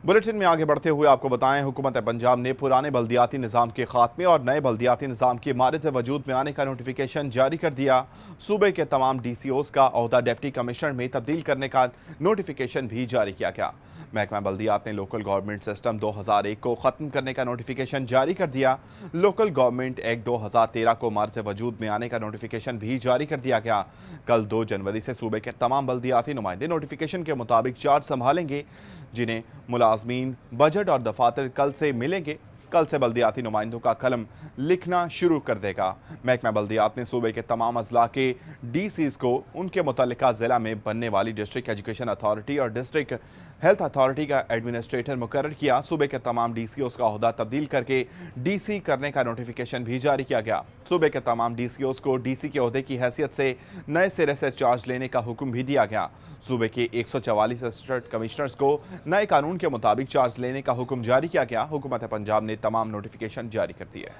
Bulletin में आगे बढ़ते हुए आपको बताएं, हुकूमत पंजाब ने पुराने बल्दियाती निज़ाम के खात्मे और नए बल्दियाती निज़ाम के मारिज वजूद में आने का नोटिफिकेशन जारी कर दिया। सूबे के तमाम DCOs का ओहदा डिप्टी कमिश्नर में तब्दील करने का नोटिफिकेशन भी जारी किया गया। महकमा बल्दियात ने लोकल गवर्नमेंट सिस्टम 2001 को ख़त्म करने का नोटिफिकेशन जारी कर दिया। लोकल गवर्नमेंट एक्ट 2013 को मार्ज वजूद में आने का नोटिफिकेशन भी जारी कर दिया गया। कल 2 जनवरी से सूबे के तमाम बल्दियाती नुमाइंदे नोटिफिकेशन के मुताबिक चार्ज संभालेंगे, जिन्हें मुलाजमीन बजट और दफातर कल से मिलेंगे। कल से बल्दियाती नुमाइंदों का कलम लिखना शुरू कर देगा। महकमा बल्दियात ने सूबे के तमाम अजला के DCs को उनके मुतल्लिका ज़िला में बनने वाली डिस्ट्रिक्ट एजुकेशन अथॉरिटी और डिस्ट्रिक्ट हेल्थ अथॉरिटी का एडमिनिस्ट्रेटर मुकर्रर किया। सूबे के तमाम DCOs का ओहदा तब्दील करके DC करने का नोटिफिकेशन भी जारी किया गया। सूबे के तमाम DCOs को DC के ओहदे की हैसियत से नए सिरे से चार्ज लेने का हुक्म भी दिया गया। सूबे के 144 असिस्टेंट कमिश्नर्स को नए कानून के मुताबिक चार्ज लेने का हुक्म जारी किया गया। हुकूमत पंजाब ने तमाम नोटिफिकेशन जारी कर दिए।